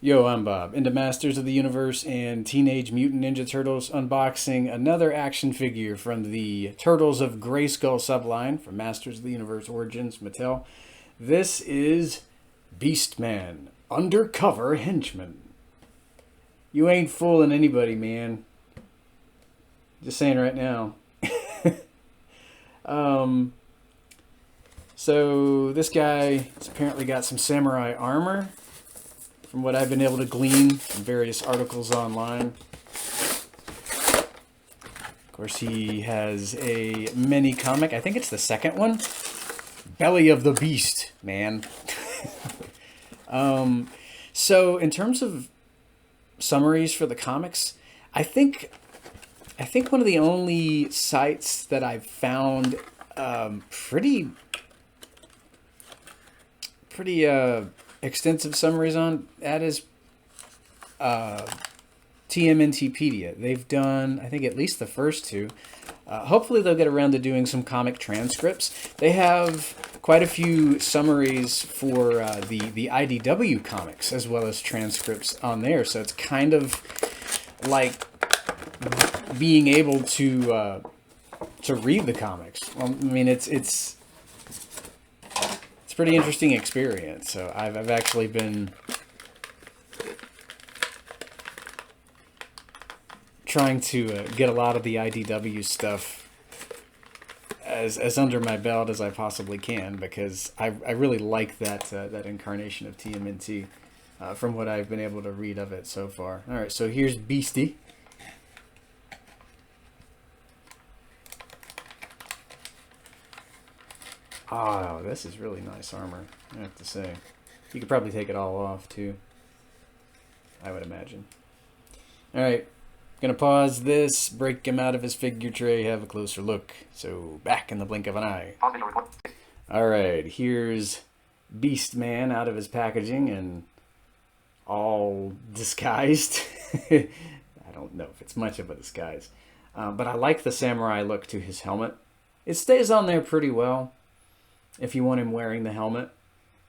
Yo, I'm Bob, into Masters of the Universe and Teenage Mutant Ninja Turtles, unboxing another action figure from the Turtles of Grayskull subline from Masters of the Universe Origins, Mattel. This is Beastman, Undercover Henchman. You ain't fooling anybody, man. Just saying right now. So this guy has apparently got some samurai armor, from what I've been able to glean from various articles online. Of course, he has a mini comic. I think it's the second one. Belly of the Beast, man. So in terms of summaries for the comics, I think one of the only sites that I've found pretty extensive summaries on that is TMNTpedia. They've done, I think, at least the first two. Hopefully they'll get around to doing some comic transcripts. They have quite a few summaries for the IDW comics as well as transcripts on there. So it's kind of like being able to read the comics. Well, I mean, it's a pretty interesting experience. So I've actually been trying to get a lot of the IDW stuff as under my belt as I possibly can, because I really like that incarnation of TMNT from what I've been able to read of it so far. All right, so here's Beastie. Oh, this is really nice armor, I have to say. You could probably take it all off, too, I would imagine. Alright, gonna pause this, break him out of his figure tray, have a closer look. So, back in the blink of an eye. Alright, here's Beastman out of his packaging and all disguised. I don't know if it's much of a disguise. But I like the samurai look to his helmet. It stays on there pretty well if you want him wearing the helmet.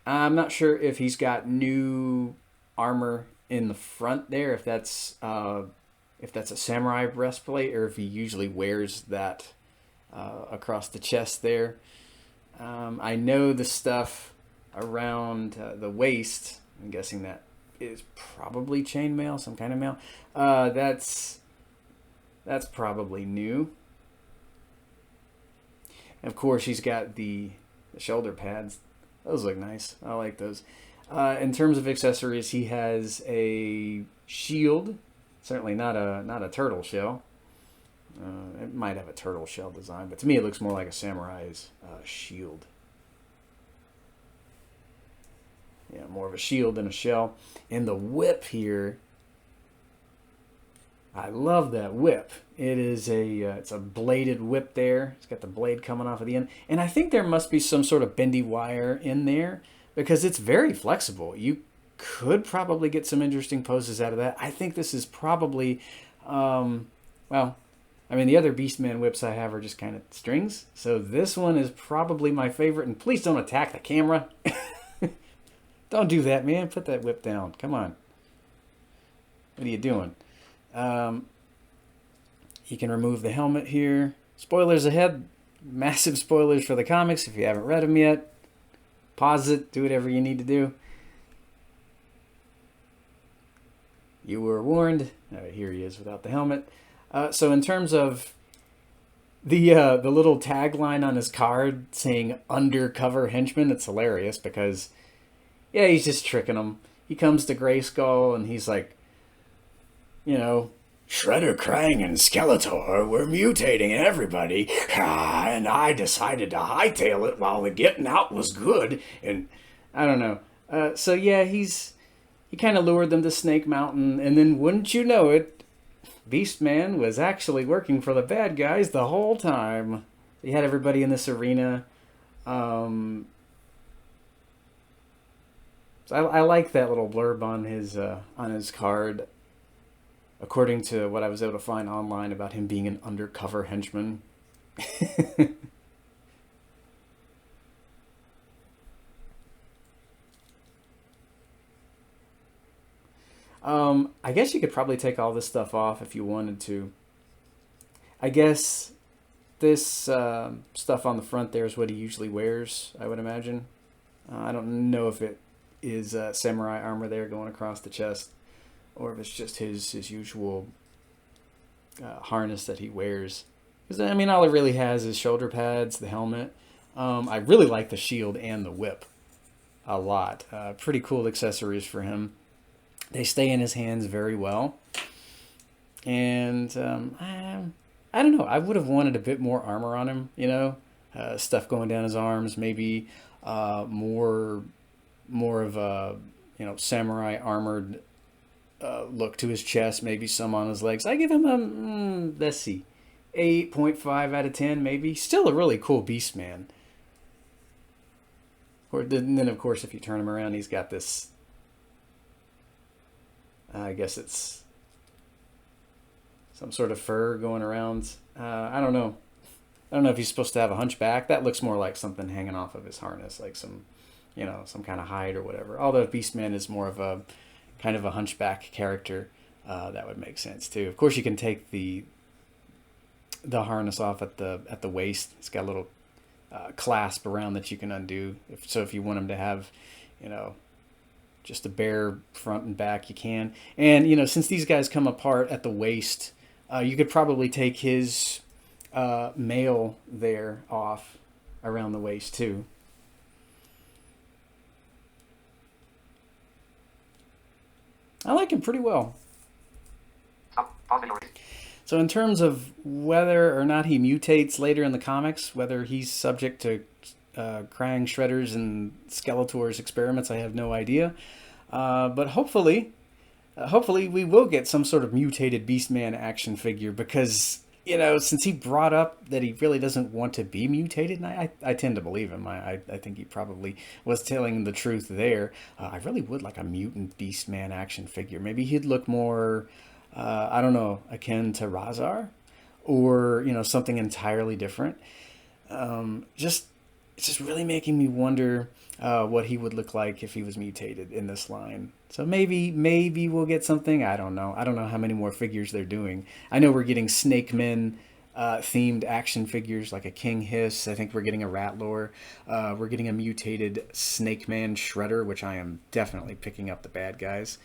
I'm not sure if he's got new armor in the front there, if that's a samurai breastplate, or if he usually wears that across the chest there. I know the stuff around the waist, I'm guessing that is probably chainmail, some kind of mail. That's probably new. And of course, he's got the shoulder pads. Those look nice. I like those. In terms of accessories, he has a shield. Certainly not a turtle shell. It might have a turtle shell design, but to me it looks more like a samurai's shield. Yeah, more of a shield than a shell. And the whip here, I love that whip. It is it's a bladed whip there. It's got the blade coming off of the end. And I think there must be some sort of bendy wire in there, because it's very flexible. You could probably get some interesting poses out of that. I think this is probably, well, I mean, the other Beastman whips I have are just kind of strings. So this one is probably my favorite. And please don't attack the camera. Don't do that, man. Put that whip down. Come on. What are you doing? You can remove the helmet here. Spoilers ahead. Massive spoilers for the comics if you haven't read them yet. Pause it. Do whatever you need to do. You were warned. Here he is without the helmet. So in terms of the little tagline on his card saying "Undercover Henchman," it's hilarious because, yeah, he's just tricking him. He comes to Grayskull and he's like, you know, Shredder, Krang, and Skeletor were mutating everybody, and I decided to hightail it while the getting out was good, and I don't know. So yeah, he kind of lured them to Snake Mountain, and then wouldn't you know it, Beastman was actually working for the bad guys the whole time. He had everybody in this arena. So I like that little blurb on his card, according to what I was able to find online about him being an undercover henchman. I guess you could probably take all this stuff off if you wanted to. I guess this stuff on the front there is what he usually wears, I would imagine. I don't know if it is samurai armor there going across the chest, or if it's just his usual harness that he wears. Because, I mean, all it really has is shoulder pads, the helmet. I really like the shield and the whip a lot. Pretty cool accessories for him. They stay in his hands very well. And I don't know. I would have wanted a bit more armor on him, you know? Stuff going down his arms, maybe more of a, you know, samurai armored look to his chest, maybe some on his legs. I give him a, let's see, 8.5 out of 10, maybe. Still a really cool beast man. Or then, of course, if you turn him around, he's got this, I guess it's some sort of fur going around. I don't know. I don't know if he's supposed to have a hunchback. That looks more like something hanging off of his harness, like some, you know, some kind of hide or whatever. Although Beastman is more of a kind of a hunchback character, that would make sense too. Of course, you can take the harness off at the waist. It's got a little clasp around that you can undo. If you want him to have, you know, just a bare front and back, you can. And, you know, since these guys come apart at the waist, you could probably take his mail there off around the waist too. I like him pretty well. So in terms of whether or not he mutates later in the comics, whether he's subject to Krang, Shredders, and Skeletor's experiments, I have no idea. But hopefully we will get some sort of mutated Beastman action figure because, you know, since he brought up that he really doesn't want to be mutated, and I tend to believe him. I think he probably was telling the truth there. I really would like a mutant Beastman action figure. Maybe he'd look more, I don't know, akin to Razar, or, you know, something entirely different. It's just really making me wonder what he would look like if he was mutated in this line. So maybe we'll get something. I don't know. I don't know how many more figures they're doing. I know we're getting Snake Men themed action figures like a King Hiss. I think we're getting a Ratlore. We're getting a mutated Snake Man Shredder, which I am definitely picking up the bad guys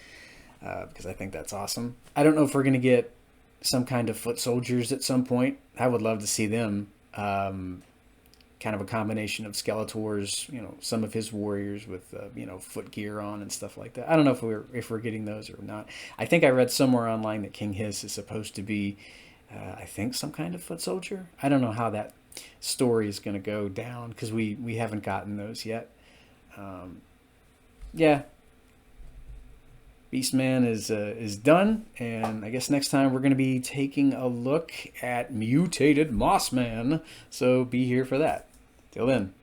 because I think that's awesome. I don't know if we're going to get some kind of foot soldiers at some point. I would love to see them. Kind of a combination of Skeletor's, you know, some of his warriors with, you know, foot gear on and stuff like that. I don't know if we're getting those or not. I think I read somewhere online that King Hiss is supposed to be, I think, some kind of foot soldier. I don't know how that story is going to go down because we haven't gotten those yet. Yeah. Beastman is done, and I guess next time we're going to be taking a look at mutated Mossman, so be here for that. Till then.